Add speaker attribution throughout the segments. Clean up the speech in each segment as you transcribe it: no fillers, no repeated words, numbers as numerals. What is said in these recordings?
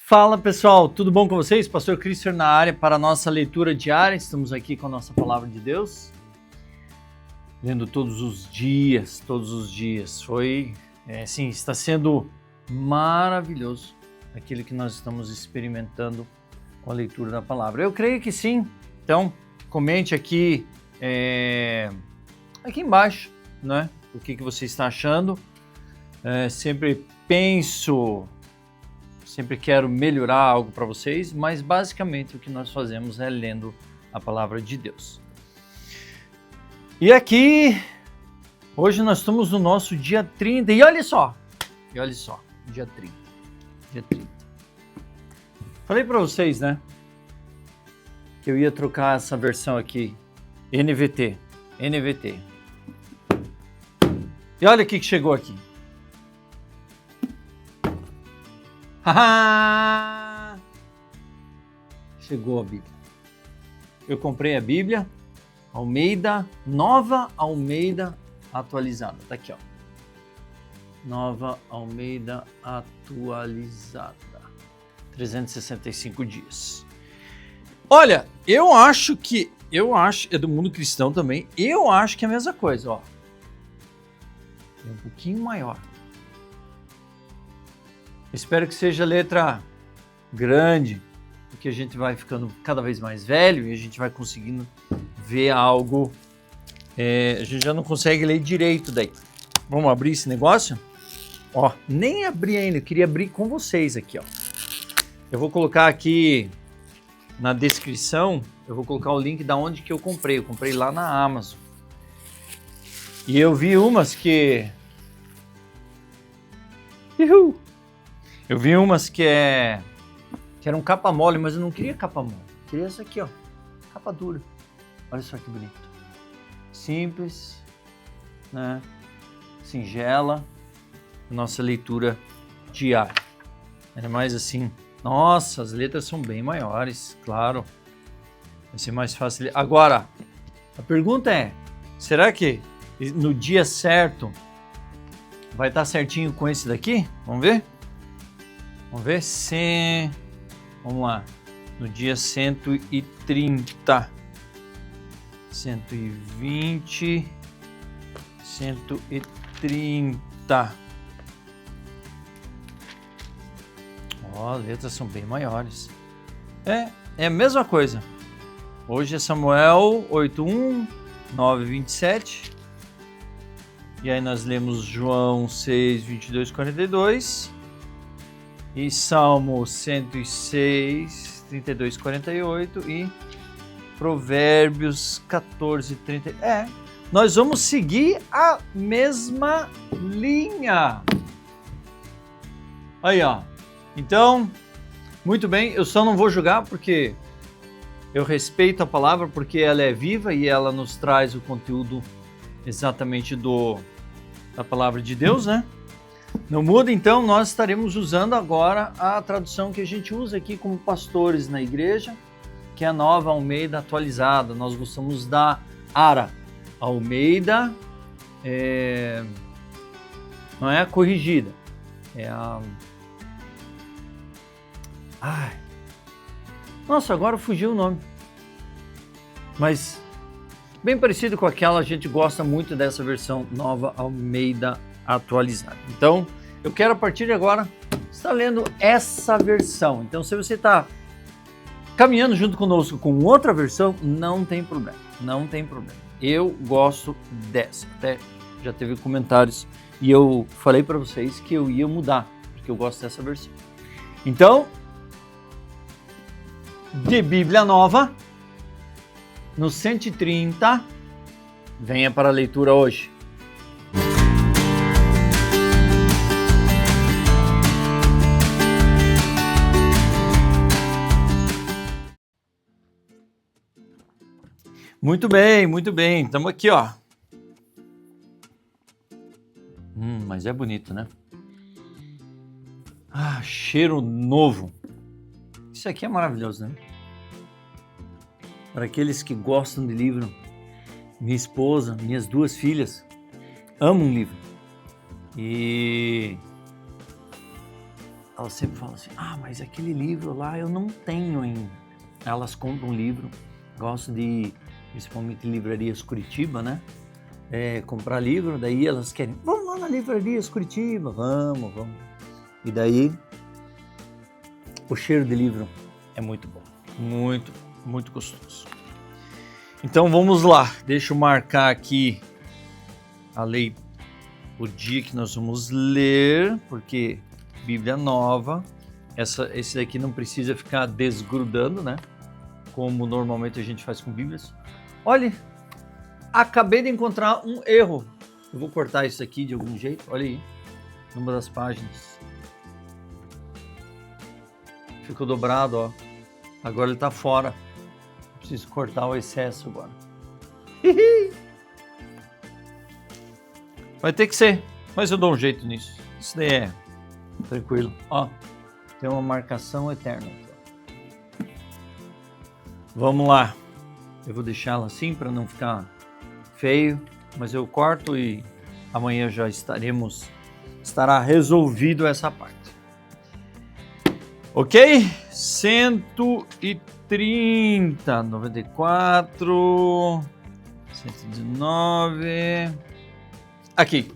Speaker 1: Fala pessoal, tudo bom com vocês? Pastor Christopher na área para a nossa leitura diária. Estamos aqui com a nossa palavra de Deus, lendo todos os dias. Está sendo maravilhoso aquilo que nós estamos experimentando com a leitura da palavra. Eu creio que sim. Então, comente aqui, aqui embaixo, né? O que você está achando. Sempre quero melhorar algo para vocês, mas basicamente o que nós fazemos é lendo a palavra de Deus. E aqui, hoje nós estamos no nosso dia 30, e olha só, dia 30. Falei para vocês, né, que eu ia trocar essa versão aqui, NVT. E olha o que chegou aqui. Chegou a Bíblia. Eu comprei a Bíblia, Nova Almeida atualizada. Tá aqui, ó. Nova Almeida atualizada. 365 dias. Olha, eu acho, é do mundo cristão também, eu acho que é a mesma coisa, ó. É um pouquinho maior. Espero que seja letra grande, porque a gente vai ficando cada vez mais velho e a gente vai conseguindo ver algo. A gente já não consegue ler direito daí. Vamos abrir esse negócio? Ó, nem abri ainda, eu queria abrir com vocês aqui, ó. Eu vou colocar aqui na descrição, eu vou colocar o link da onde que eu comprei. Eu comprei lá na Amazon. E eu vi umas que... Eu vi umas que eram capa mole, mas eu não queria capa mole. Eu queria essa aqui, ó. Capa dura. Olha só que bonito. Simples, né? Singela. Nossa leitura diária. É mais assim. Nossa, as letras são bem maiores, claro. Vai ser mais fácil. Agora, a pergunta é: será que no dia certo vai estar certinho com esse daqui? Vamos ver? Vamos ver se... Vamos lá. No dia 130. 120. 130. Ó, as letras são bem maiores. É a mesma coisa. Hoje é Samuel 8:1, 9:27. E aí nós lemos João 6, 22, 42. E Salmo 106, 32, 48 e Provérbios 14, 30. Nós vamos seguir a mesma linha. Aí, ó. Então, muito bem, eu só não vou julgar porque eu respeito a palavra, porque ela é viva e ela nos traz o conteúdo exatamente da palavra de Deus, né? Não muda, então nós estaremos usando agora a tradução que a gente usa aqui como pastores na igreja, que é a Nova Almeida atualizada. Nós gostamos da ARA. Almeida não é a corrigida, é a... Nossa, agora fugiu o nome. Mas bem parecido com aquela, a gente gosta muito dessa versão Nova Almeida atualizada. Então, eu quero a partir de agora estar lendo essa versão. Então, se você está caminhando junto conosco com outra versão, não tem problema. Eu gosto dessa. Até já teve comentários e eu falei para vocês que eu ia mudar, porque eu gosto dessa versão. Então, de Bíblia Nova, no 130, venha para a leitura hoje. Muito bem. Estamos aqui, ó. Mas é bonito, né? Cheiro novo. Isso aqui é maravilhoso, né? Para aqueles que gostam de livro, minha esposa, minhas duas filhas amam livro. E elas sempre falam assim, mas aquele livro lá eu não tenho ainda. Elas compram um livro, gostam de, principalmente livrarias Curitiba, né? Comprar livro, daí elas querem, vamos lá na livrarias Curitiba, vamos. E daí, o cheiro de livro é muito bom, muito, muito gostoso. Então vamos lá, deixa eu marcar aqui o dia que nós vamos ler, porque Bíblia nova, esse daqui não precisa ficar desgrudando, né? Como normalmente a gente faz com Bíblias. Olha, acabei de encontrar um erro. Eu vou cortar isso aqui de algum jeito, olha aí, numa das páginas. Ficou dobrado, ó. Agora ele tá fora. Preciso cortar o excesso agora. Vai ter que ser, mas eu dou um jeito nisso. Isso daí é tranquilo. Ó, tem uma marcação eterna. Vamos lá. Eu vou deixá-la assim para não ficar feio, mas eu corto e amanhã já estará resolvido essa parte. Ok? 130, 94, 119, aqui.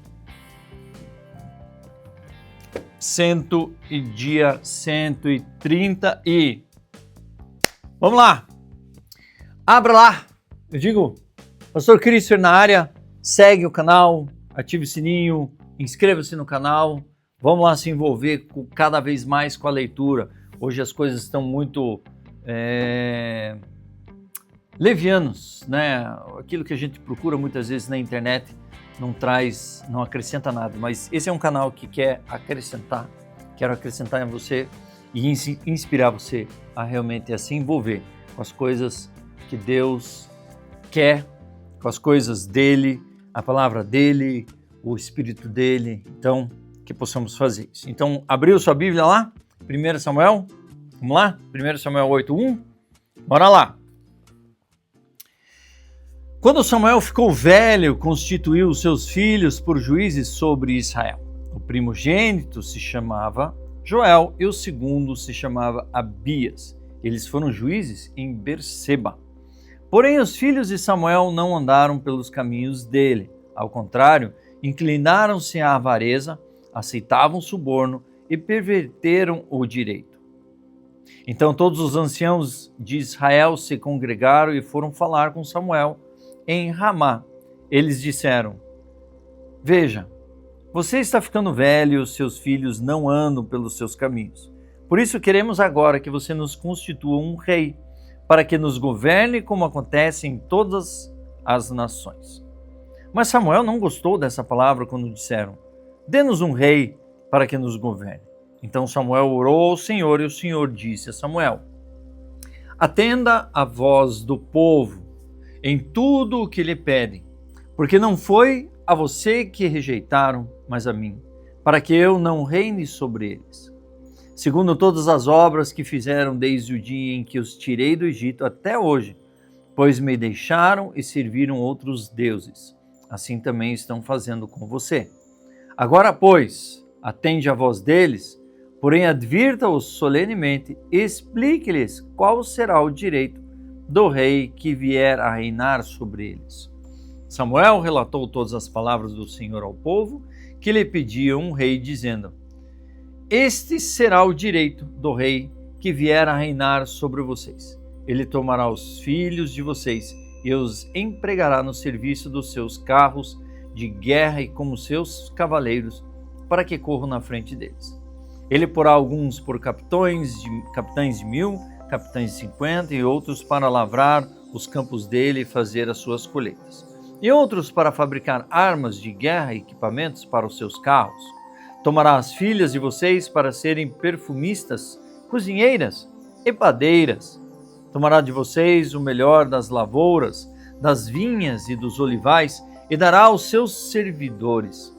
Speaker 1: Dia 130 e... Vamos lá! Abra lá! Eu digo, Pastor Christopher na área, segue o canal, ative o sininho, inscreva-se no canal. Vamos lá se envolver cada vez mais com a leitura. Hoje as coisas estão muito levianos, né? Aquilo que a gente procura muitas vezes na internet não acrescenta nada. Mas esse é um canal que quer acrescentar, quero acrescentar em você e inspirar você a realmente se envolver com as coisas que Deus quer, com as coisas dele, a palavra dele, o Espírito dele. Então, que possamos fazer isso. Então, abriu sua Bíblia lá? 1 Samuel? Vamos lá? 1 Samuel 8:1? Bora lá! Quando Samuel ficou velho, constituiu os seus filhos por juízes sobre Israel. O primogênito se chamava Joel e o segundo se chamava Abias. Eles foram juízes em Berseba. Porém, os filhos de Samuel não andaram pelos caminhos dele. Ao contrário, inclinaram-se à avareza, aceitavam suborno e perverteram o direito. Então todos os anciãos de Israel se congregaram e foram falar com Samuel em Ramá. Eles disseram: Veja, você está ficando velho e os seus filhos não andam pelos seus caminhos. Por isso queremos agora que você nos constitua um rei, para que nos governe como acontece em todas as nações. Mas Samuel não gostou dessa palavra quando disseram: Dê-nos um rei para que nos governe. Então Samuel orou ao Senhor e o Senhor disse a Samuel: Atenda a voz do povo em tudo o que lhe pedem, porque não foi a você que rejeitaram, mas a mim, para que eu não reine sobre eles. Segundo todas as obras que fizeram desde o dia em que os tirei do Egito até hoje, pois me deixaram e serviram outros deuses. Assim também estão fazendo com você. Agora, pois, atende a voz deles, porém advirta-os solenemente e explique-lhes qual será o direito do rei que vier a reinar sobre eles. Samuel relatou todas as palavras do Senhor ao povo, que lhe pediam um rei, dizendo: Este será o direito do rei que vier a reinar sobre vocês. Ele tomará os filhos de vocês e os empregará no serviço dos seus carros de guerra e como seus cavaleiros, para que corram na frente deles. Ele porá alguns por capitães de 1000, capitães de 50 e outros para lavrar os campos dele e fazer as suas colheitas. E outros para fabricar armas de guerra e equipamentos para os seus carros. Tomará as filhas de vocês para serem perfumistas, cozinheiras e padeiras. Tomará de vocês o melhor das lavouras, das vinhas e dos olivais e dará aos seus servidores.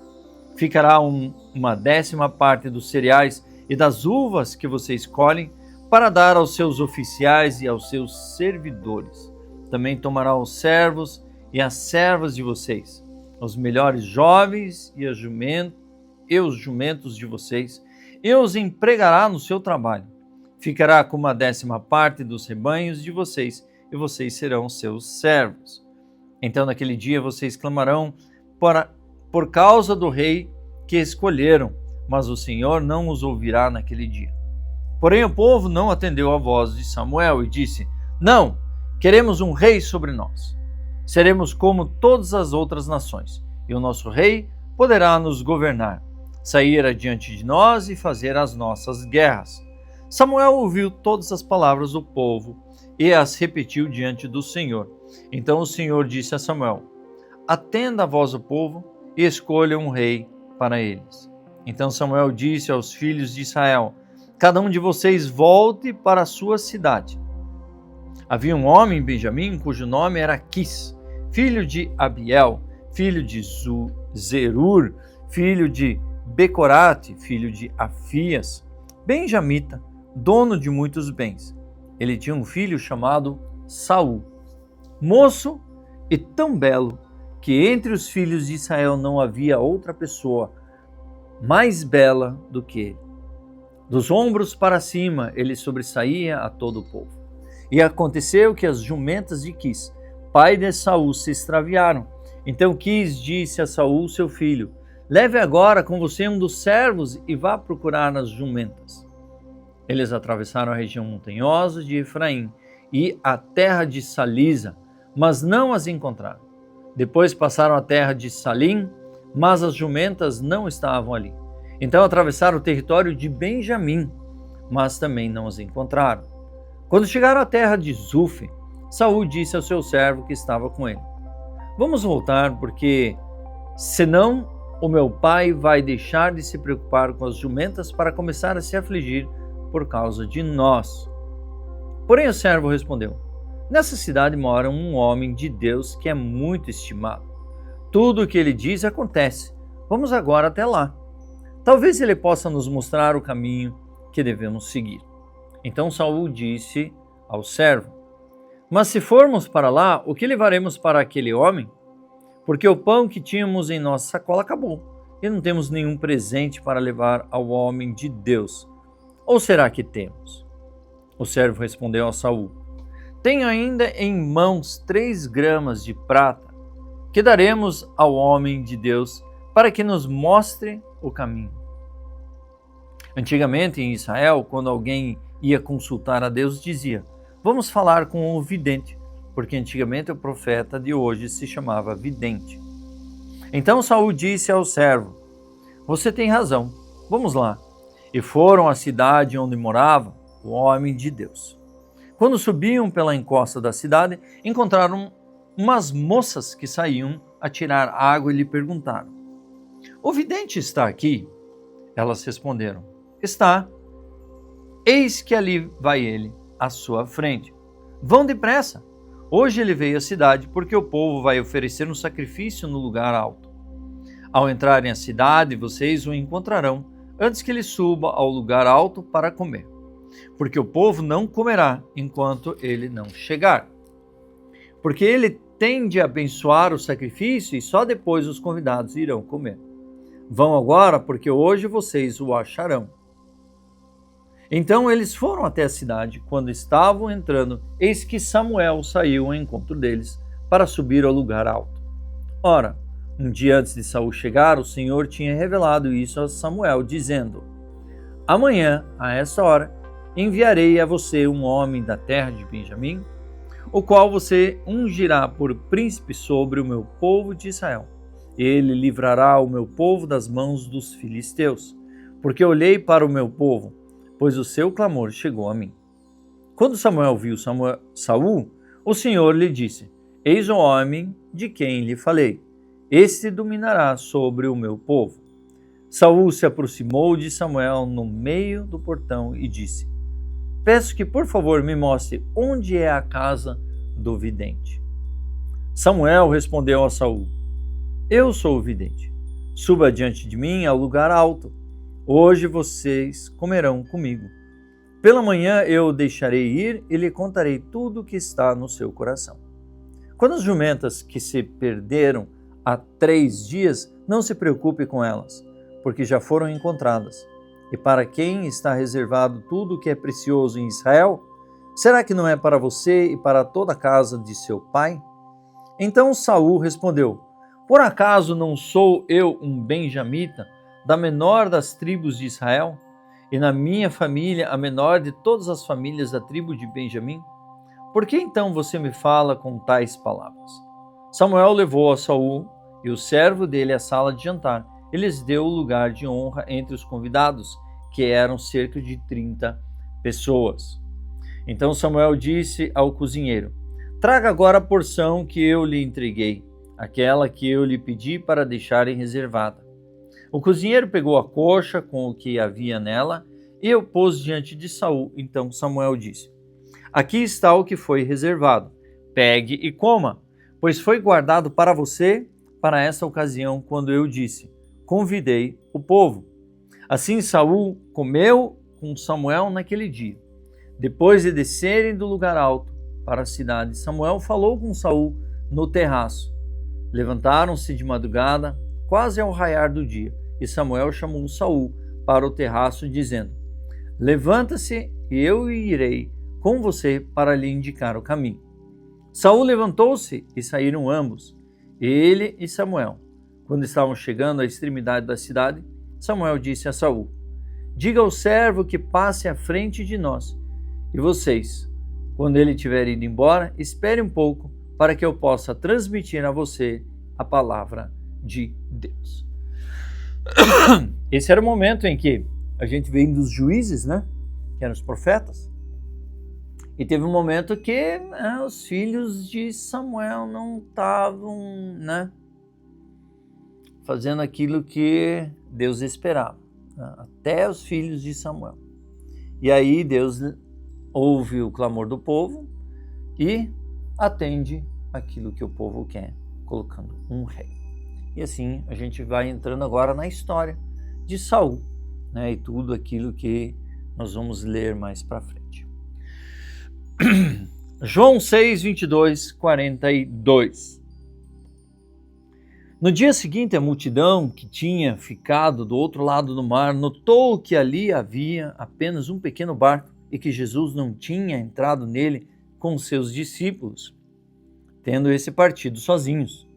Speaker 1: Ficará uma 10ª dos cereais e das uvas que vocês colhem para dar aos seus oficiais e aos seus servidores. Também tomará os servos e as servas de vocês, os melhores jovens e os jumentos de vocês, e os empregará no seu trabalho. Ficará com 1/10 dos rebanhos de vocês, e vocês serão seus servos. Então naquele dia vocês clamarão por causa do rei que escolheram, mas o Senhor não os ouvirá naquele dia. Porém o povo não atendeu à voz de Samuel e disse: Não, queremos um rei sobre nós. Seremos como todas as outras nações, e o nosso rei poderá nos governar, sair adiante de nós e fazer as nossas guerras. Samuel ouviu todas as palavras do povo e as repetiu diante do Senhor. Então o Senhor disse a Samuel: Atenda a voz do povo e escolha um rei para eles. Então Samuel disse aos filhos de Israel: Cada um de vocês volte para a sua cidade. Havia um homem em Benjamim cujo nome era Quis, filho de Abiel, filho de Zerur, filho de Becorate, filho de Afias, benjamita, dono de muitos bens. Ele tinha um filho chamado Saul, moço e tão belo que entre os filhos de Israel não havia outra pessoa mais bela do que ele. Dos ombros para cima ele sobressaía a todo o povo. E aconteceu que as jumentas de Quis, pai de Saul, se extraviaram. Então Quis disse a Saul, seu filho: Leve agora com você um dos servos e vá procurar as jumentas. Eles atravessaram a região montanhosa de Efraim e a terra de Salisa, mas não as encontraram. Depois passaram a terra de Salim, mas as jumentas não estavam ali. Então atravessaram o território de Benjamim, mas também não as encontraram. Quando chegaram à terra de Zufe, Saul disse ao seu servo que estava com ele: Vamos voltar, porque senão o meu pai vai deixar de se preocupar com as jumentas para começar a se afligir por causa de nós. Porém o servo respondeu: Nessa cidade mora um homem de Deus que é muito estimado. Tudo o que ele diz acontece. Vamos agora até lá. Talvez ele possa nos mostrar o caminho que devemos seguir. Então Saul disse ao servo: Mas se formos para lá, o que levaremos para aquele homem? Porque o pão que tínhamos em nossa sacola acabou, e não temos nenhum presente para levar ao homem de Deus. Ou será que temos? O servo respondeu a Saul: Tenho ainda em mãos 3 gramas de prata, que daremos ao homem de Deus para que nos mostre o caminho. Antigamente em Israel, quando alguém ia consultar a Deus, dizia: Vamos falar com o vidente, porque antigamente o profeta de hoje se chamava vidente. Então Saul disse ao servo: Você tem razão, vamos lá. E foram à cidade onde morava o homem de Deus. Quando subiam pela encosta da cidade, encontraram umas moças que saíam a tirar água e lhe perguntaram: O vidente está aqui? Elas responderam: Está. Eis que ali vai ele, à sua frente. Vão depressa. Hoje ele veio à cidade porque o povo vai oferecer um sacrifício no lugar alto. Ao entrarem à cidade, vocês o encontrarão antes que ele suba ao lugar alto para comer, porque o povo não comerá enquanto ele não chegar. Porque ele tem de abençoar o sacrifício e só depois os convidados irão comer. Vão agora, porque hoje vocês o acharão. Então eles foram até a cidade. Quando estavam entrando, eis que Samuel saiu ao encontro deles para subir ao lugar alto. Ora, um dia antes de Saul chegar, o Senhor tinha revelado isso a Samuel, dizendo: Amanhã, a essa hora, enviarei a você um homem da terra de Benjamim, o qual você ungirá por príncipe sobre o meu povo de Israel. Ele livrará o meu povo das mãos dos filisteus, porque olhei para o meu povo, pois o seu clamor chegou a mim. Quando Samuel viu Saul, o Senhor lhe disse: Eis o homem de quem lhe falei. Este dominará sobre o meu povo. Saul se aproximou de Samuel no meio do portão e disse: Peço que por favor me mostre onde é a casa do vidente. Samuel respondeu a Saul: Eu sou o vidente. Suba diante de mim ao lugar alto. Hoje vocês comerão comigo. Pela manhã eu o deixarei ir e lhe contarei tudo o que está no seu coração. Quando as jumentas que se perderam há 3 dias, não se preocupe com elas, porque já foram encontradas. e para quem está reservado tudo o que é precioso em Israel? Será que não é para você e para toda a casa de seu pai? Então Saul respondeu: por acaso não sou eu um benjamita, da menor das tribos de Israel? E na minha família a menor de todas as famílias da tribo de Benjamim? Por que então você me fala com tais palavras? Samuel levou a Saul e o servo dele à sala de jantar e lhes deu o lugar de honra entre os convidados, que eram cerca de 30 pessoas. Então Samuel disse ao cozinheiro: traga agora a porção que eu lhe entreguei, aquela que eu lhe pedi para deixarem reservada. O cozinheiro pegou a coxa com o que havia nela e o pôs diante de Saul. Então Samuel disse: aqui está o que foi reservado. Pegue e coma, pois foi guardado para você para essa ocasião, quando eu disse: convidei o povo. Assim Saul comeu com Samuel naquele dia. Depois de descerem do lugar alto para a cidade, Samuel falou com Saul no terraço. Levantaram-se de madrugada, quase ao raiar do dia, e Samuel chamou Saul para o terraço, dizendo: levanta-se e eu irei com você para lhe indicar o caminho. Saul levantou-se e saíram ambos, ele e Samuel. Quando estavam chegando à extremidade da cidade, Samuel disse a Saul: diga ao servo que passe à frente de nós, e vocês, quando ele tiver ido embora, espere um pouco para que eu possa transmitir a você a palavra de Deus. Esse era o momento em que a gente veio dos juízes, né? Que eram os profetas. E teve um momento que os filhos de Samuel não estavam, né, fazendo aquilo que Deus esperava. Até os filhos de Samuel. E aí Deus ouve o clamor do povo e atende aquilo que o povo quer, colocando um rei. E assim a gente vai entrando agora na história de Saul, né, e tudo aquilo que nós vamos ler mais para frente. João 6, 22, 42. No dia seguinte, a multidão que tinha ficado do outro lado do mar notou que ali havia apenas um pequeno barco e que Jesus não tinha entrado nele com seus discípulos, tendo esse partido sozinhos.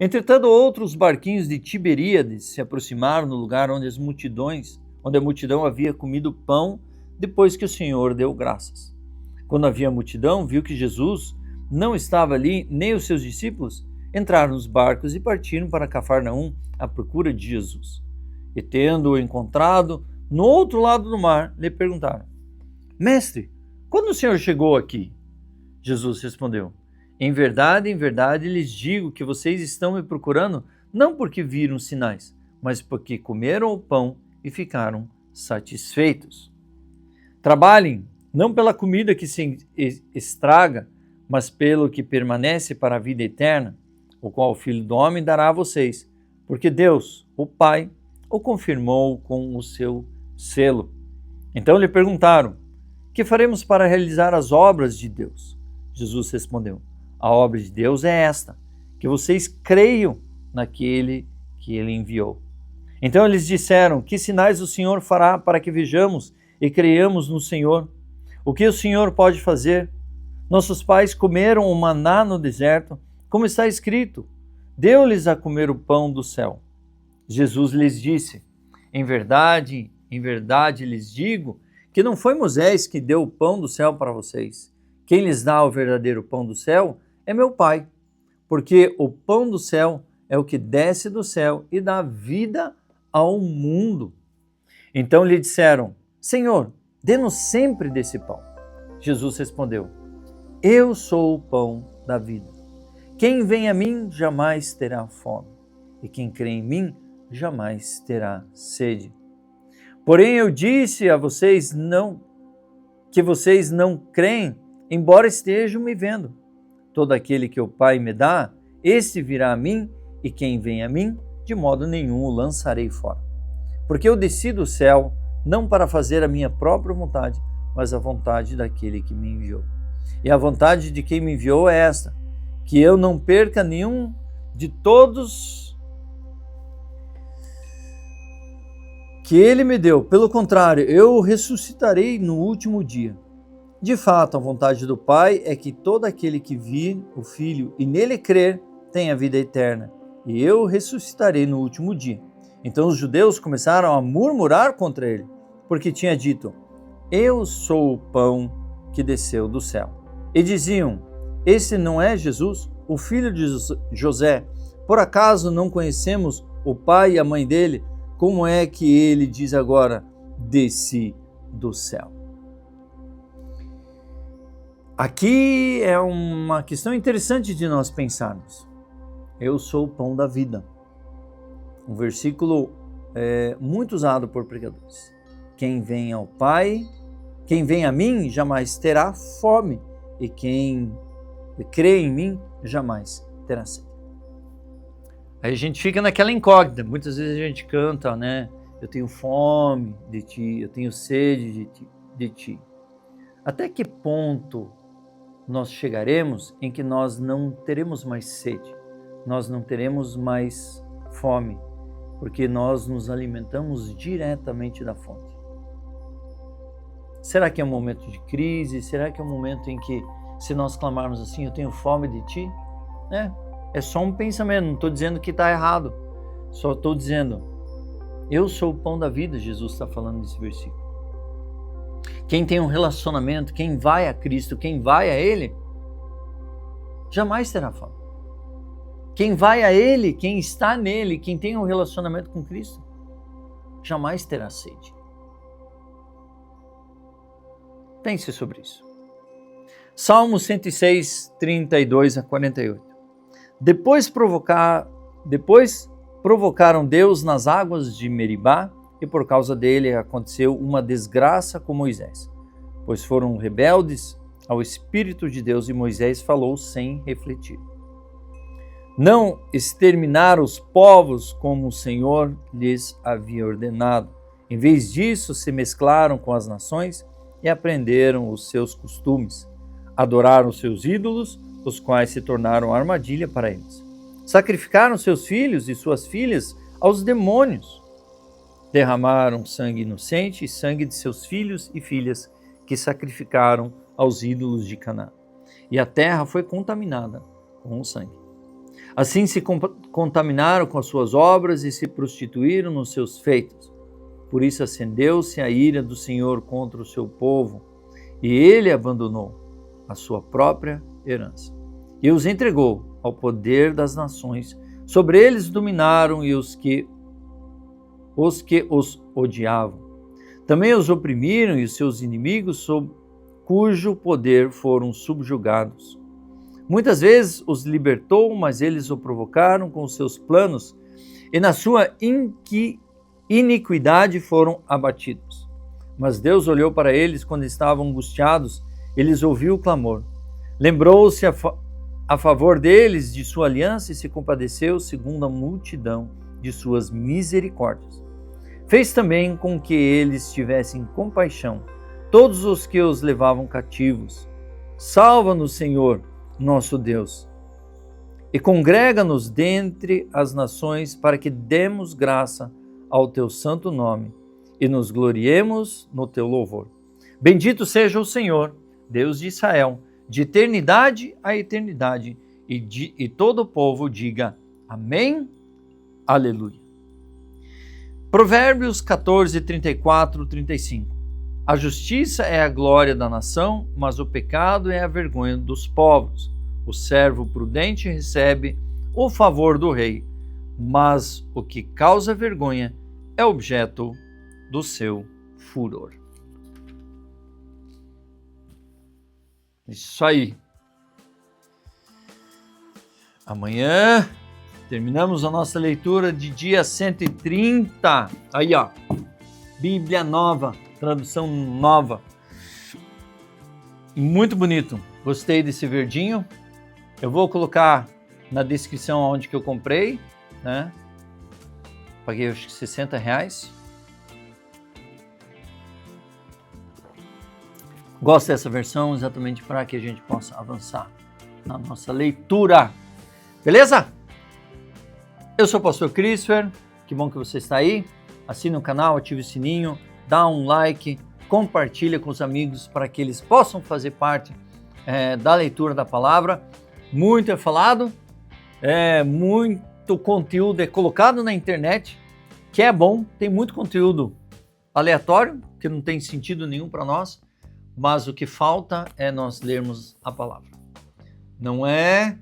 Speaker 1: Entretanto, outros barquinhos de Tiberíades se aproximaram no lugar onde a multidão havia comido pão depois que o Senhor deu graças. Quando havia multidão, viu que Jesus não estava ali, nem os seus discípulos, entraram nos barcos e partiram para Cafarnaum à procura de Jesus. E tendo-o encontrado no outro lado do mar, lhe perguntaram: Mestre, quando o Senhor chegou aqui? Jesus respondeu: em verdade, lhes digo que vocês estão me procurando não porque viram sinais, mas porque comeram o pão e ficaram satisfeitos. Trabalhem, não pela comida que se estraga, mas pelo que permanece para a vida eterna, o qual o Filho do Homem dará a vocês, porque Deus, o Pai, o confirmou com o seu selo. Então lhe perguntaram: que faremos para realizar as obras de Deus? Jesus respondeu: a obra de Deus é esta, que vocês creiam naquele que ele enviou. Então eles disseram: que sinais o Senhor fará para que vejamos e creiamos no Senhor? O que o Senhor pode fazer? Nossos pais comeram o maná no deserto, como está escrito: deu-lhes a comer o pão do céu. Jesus lhes disse: em verdade lhes digo que não foi Moisés que deu o pão do céu para vocês. Quem lhes dá o verdadeiro pão do céu é meu Pai, porque o pão do céu é o que desce do céu e dá vida ao mundo. Então lhe disseram: Senhor, dê-nos sempre desse pão. Jesus respondeu: eu sou o pão da vida. Quem vem a mim jamais terá fome, e quem crê em mim jamais terá sede. Porém eu disse a vocês que vocês não creem, embora estejam me vendo. Todo aquele que o Pai me dá, esse virá a mim, e quem vem a mim, de modo nenhum o lançarei fora. Porque eu desci do céu, não para fazer a minha própria vontade, mas a vontade daquele que me enviou. E a vontade de quem me enviou é esta: que eu não perca nenhum de todos que ele me deu. Pelo contrário, eu ressuscitarei no último dia. De fato, a vontade do Pai é que todo aquele que vir o Filho e nele crer tenha vida eterna, e eu ressuscitarei no último dia. Então os judeus começaram a murmurar contra ele, porque tinha dito: eu sou o pão que desceu do céu. E diziam: esse não é Jesus, o filho de José? Por acaso não conhecemos o pai e a mãe dele? Como é que ele diz agora: desci do céu? Aqui é uma questão interessante de nós pensarmos. Eu sou o pão da vida. Um versículo muito usado por pregadores. Quem vem ao Pai, quem vem a mim jamais terá fome, e quem crê em mim jamais terá sede. Aí a gente fica naquela incógnita. Muitas vezes a gente canta, né? Eu tenho fome de ti, eu tenho sede de ti. Até que ponto nós chegaremos em que nós não teremos mais sede, nós não teremos mais fome, porque nós nos alimentamos diretamente da fonte? Será que é um momento de crise? Será que é um momento em que, se nós clamarmos assim, eu tenho fome de ti? É só um pensamento, não estou dizendo que está errado, só estou dizendo, eu sou o pão da vida, Jesus está falando nesse versículo. Quem tem um relacionamento, quem vai a Cristo, quem vai a Ele, jamais terá fome. Quem vai a Ele, quem está nele, quem tem um relacionamento com Cristo, jamais terá sede. Pense sobre isso. Salmo 106, 32 a 48. Depois provocaram Deus nas águas de Meribá, e por causa dele aconteceu uma desgraça com Moisés, pois foram rebeldes ao Espírito de Deus e Moisés falou sem refletir. Não exterminaram os povos como o Senhor lhes havia ordenado. Em vez disso, se mesclaram com as nações e aprenderam os seus costumes. Adoraram seus ídolos, os quais se tornaram armadilha para eles. Sacrificaram seus filhos e suas filhas aos demônios. Derramaram sangue inocente e sangue de seus filhos e filhas que sacrificaram aos ídolos de Canaã. E a terra foi contaminada com o sangue. Assim se contaminaram com as suas obras e se prostituíram nos seus feitos. Por isso acendeu-se a ira do Senhor contra o seu povo, e ele abandonou a sua própria herança. E os entregou ao poder das nações. Sobre eles dominaram e os que os odiavam. Também os oprimiram e os seus inimigos, sob cujo poder foram subjugados. Muitas vezes os libertou, mas eles o provocaram com os seus planos, e na sua iniquidade foram abatidos. Mas Deus olhou para eles quando estavam angustiados, eles ouviu o clamor. Lembrou-se a favor deles de sua aliança e se compadeceu segundo a multidão de suas misericórdias. Fez também com que eles tivessem compaixão, todos os que os levavam cativos. Salva-nos, Senhor, nosso Deus, e congrega-nos dentre as nações para que demos graça ao teu santo nome e nos gloriemos no teu louvor. Bendito seja o Senhor, Deus de Israel, de eternidade a eternidade, e todo o povo diga amém, aleluia. Provérbios 14, 34, 35. A justiça é a glória da nação, mas o pecado é a vergonha dos povos. O servo prudente recebe o favor do rei, mas o que causa vergonha é objeto do seu furor. Isso aí. Amanhã terminamos a nossa leitura de dia 130. Aí, ó. Bíblia nova, tradução nova. Muito bonito. Gostei desse verdinho. Eu vou colocar na descrição onde que eu comprei, né? Paguei acho que R$60. Gosto dessa versão exatamente para que a gente possa avançar na nossa leitura. Beleza? Eu sou o pastor Christopher, que bom que você está aí. assine o canal, ative o sininho, dá um like, compartilha com os amigos para que eles possam fazer parte da leitura da palavra. Muito é falado, muito conteúdo é colocado na internet, que é bom, tem muito conteúdo aleatório, que não tem sentido nenhum para nós, mas o que falta é nós lermos a palavra. Não é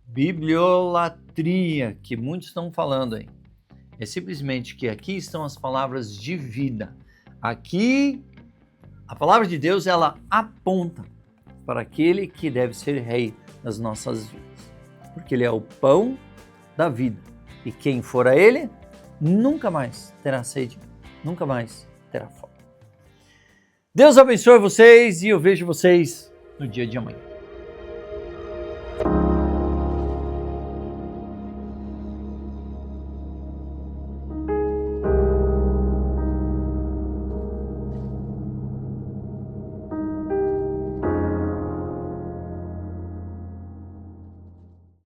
Speaker 1: bibliolatria que muitos estão falando aí. É simplesmente que aqui estão as palavras de vida. Aqui, a palavra de Deus, ela aponta para aquele que deve ser rei das nossas vidas. Porque ele é o pão da vida. E quem for a ele, nunca mais terá sede, nunca mais terá fome. Deus abençoe vocês e eu vejo vocês no dia de amanhã.